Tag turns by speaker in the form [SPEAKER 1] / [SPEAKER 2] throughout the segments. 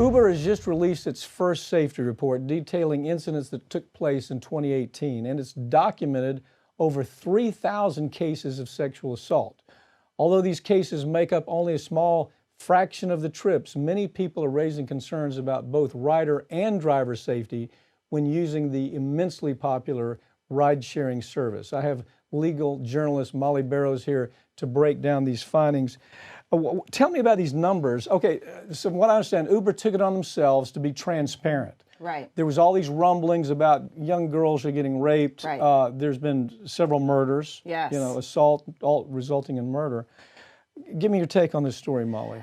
[SPEAKER 1] Uber has just released its first safety report detailing incidents that took place in 2018, and it's documented over 3,000 cases of sexual assault. Although these cases make up only a small fraction of the trips, many people are raising concerns about both rider and driver safety when using the immensely popular ride-sharing service. I have legal journalist Molly Barrows here to break down these findings. Tell me about these numbers. Okay, so from what I understand, Uber took it on themselves to be transparent.
[SPEAKER 2] Right.
[SPEAKER 1] There was all these rumblings about young girls are getting raped.
[SPEAKER 2] Right.
[SPEAKER 1] There's been several murders.
[SPEAKER 2] Yes.
[SPEAKER 1] Assault, all resulting in murder. Give me your take on this story, Molly.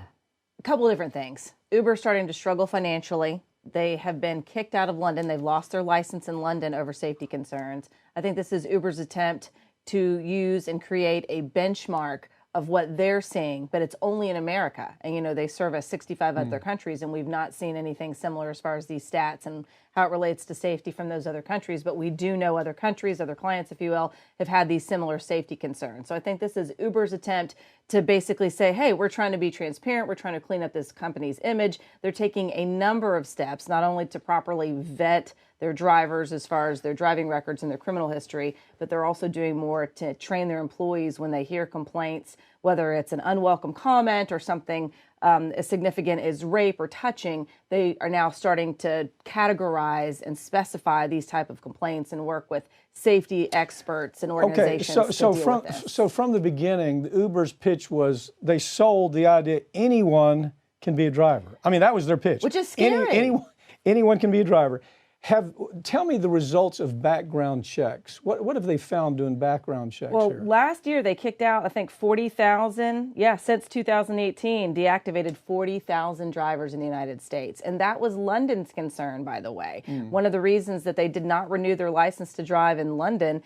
[SPEAKER 2] A couple of different things. Uber starting to struggle financially. They have been kicked out of London. They've lost their license in London over safety concerns. I think this is Uber's attempt to use and create a benchmark of what they're seeing, but it's only in America. And, they service 65 other countries, and we've not seen anything similar as far as these stats and how it relates to safety from those other countries. But we do know other countries, other clients, if you will, have had these similar safety concerns. So I think this is Uber's attempt to basically say, hey, we're trying to be transparent. We're trying to clean up this company's image. They're taking a number of steps, not only to properly vet their drivers as far as their driving records and their criminal history, but they're also doing more to train their employees when they hear complaints, whether it's an unwelcome comment or something as significant as rape or touching. They are now starting to categorize and specify these type of complaints and work with safety experts and organizations to deal with this.
[SPEAKER 1] So from the beginning, Uber's pitch was they sold the idea anyone can be a driver. I mean, that was their pitch.
[SPEAKER 2] Which is scary.
[SPEAKER 1] Anyone can be a driver. Tell me the results of background checks. What have they found doing background checks here?
[SPEAKER 2] Last year they kicked out, I think, 40,000. Yeah, since 2018, deactivated 40,000 drivers in the United States. And that was London's concern, by the way. One of the reasons that they did not renew their license to drive in London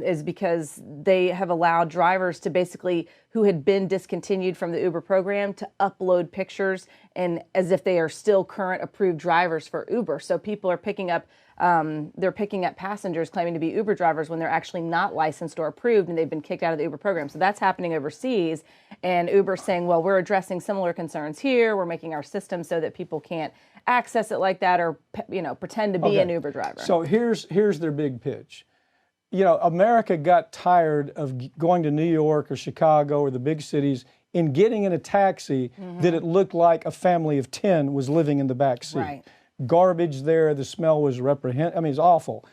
[SPEAKER 2] is because they have allowed drivers to basically, who had been discontinued from the Uber program, to upload pictures and as if they are still current approved drivers for Uber. So people are picking up passengers claiming to be Uber drivers when they're actually not licensed or approved, and they've been kicked out of the Uber program. So that's happening overseas, and Uber's saying, well, we're addressing similar concerns here. We're making our system so that people can't access it like that or pretend to be an Uber driver.
[SPEAKER 1] So here's their big pitch. America got tired of going to New York or Chicago or the big cities and getting in a taxi that it looked like a family of 10 was living in the back seat.
[SPEAKER 2] Right.
[SPEAKER 1] Garbage there, the smell was it's awful.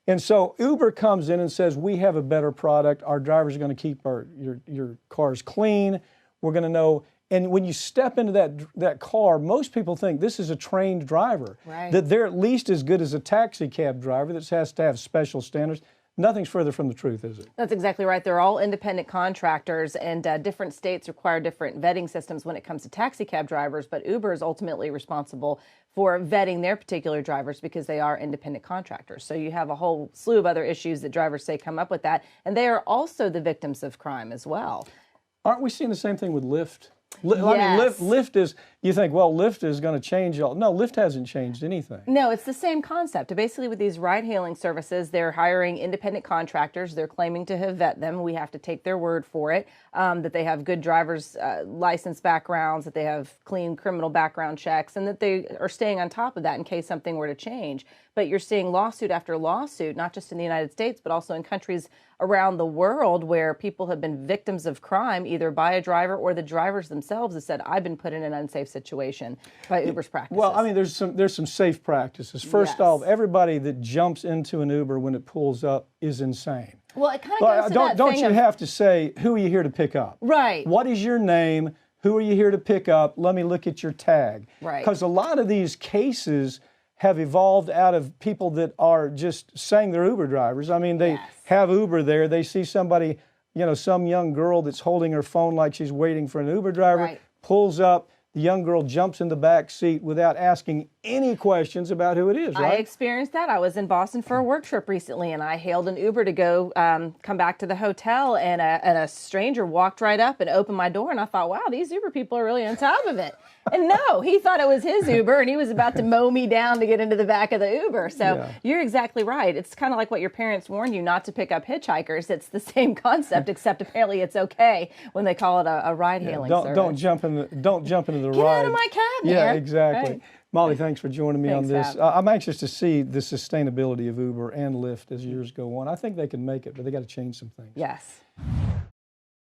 [SPEAKER 1] And so Uber comes in and says, we have a better product. Our drivers are going to keep your cars clean. We're going to know. And when you step into that car, most people think this is a trained driver,
[SPEAKER 2] right,
[SPEAKER 1] that they're at least as good as a taxi cab driver that has to have special standards. Nothing's further from the truth, is it?
[SPEAKER 2] That's exactly right. They're all independent contractors, and different states require different vetting systems when it comes to taxi cab drivers, but Uber is ultimately responsible for vetting their particular drivers because they are independent contractors. So you have a whole slew of other issues that drivers say come up with that, and they are also the victims of crime as well.
[SPEAKER 1] Aren't we seeing the same thing with Lyft?
[SPEAKER 2] Yes.
[SPEAKER 1] I mean, Lyft is, you think, well, Lyft is going to change all. No, Lyft hasn't changed anything.
[SPEAKER 2] No, it's the same concept. Basically, with these ride-hailing services, they're hiring independent contractors. They're claiming to have vet them. We have to take their word for it, that they have good driver's license backgrounds, that they have clean criminal background checks, and that they are staying on top of that in case something were to change. But you're seeing lawsuit after lawsuit, not just in the United States, but also in countries around the world where people have been victims of crime, either by a driver or the drivers themselves have said, I've been put in an unsafe situation by Uber's practices.
[SPEAKER 1] Well, I mean, there's some safe practices. First off, everybody that jumps into an Uber when it pulls up is insane.
[SPEAKER 2] Well, it kind of goes to that
[SPEAKER 1] don't
[SPEAKER 2] thing
[SPEAKER 1] you
[SPEAKER 2] of,
[SPEAKER 1] have to say, who are you here to pick up?
[SPEAKER 2] Right.
[SPEAKER 1] What is your name? Who are you here to pick up? Let me look at your tag.
[SPEAKER 2] Right.
[SPEAKER 1] Because a lot of these cases have evolved out of people that are just saying they're Uber drivers. I mean, they have Uber there. They see somebody, some young girl that's holding her phone like she's waiting for an Uber driver, pulls up, the young girl jumps in the back seat without asking any questions about who it is,
[SPEAKER 2] I
[SPEAKER 1] right?
[SPEAKER 2] experienced that. I was in Boston for a work trip recently, and I hailed an Uber to go come back to the hotel, and a stranger walked right up and opened my door, and I thought, wow, these Uber people are really on top of it. And no, he thought it was his Uber, and he was about to mow me down to get into the back of the Uber. So you're exactly right. It's kind of like what your parents warned you not to pick up hitchhikers. It's the same concept, except apparently it's okay when they call it a ride-hailing service.
[SPEAKER 1] Don't jump into the
[SPEAKER 2] Get
[SPEAKER 1] ride.
[SPEAKER 2] out of my cab,
[SPEAKER 1] Yeah,
[SPEAKER 2] man.
[SPEAKER 1] exactly.
[SPEAKER 2] Right.
[SPEAKER 1] Molly, thanks for joining me on
[SPEAKER 2] Thanks,
[SPEAKER 1] this.
[SPEAKER 2] Ab.
[SPEAKER 1] I'm anxious to see the sustainability of Uber and Lyft as years go on. I think they can make it, but they got to change some things.
[SPEAKER 2] Yes.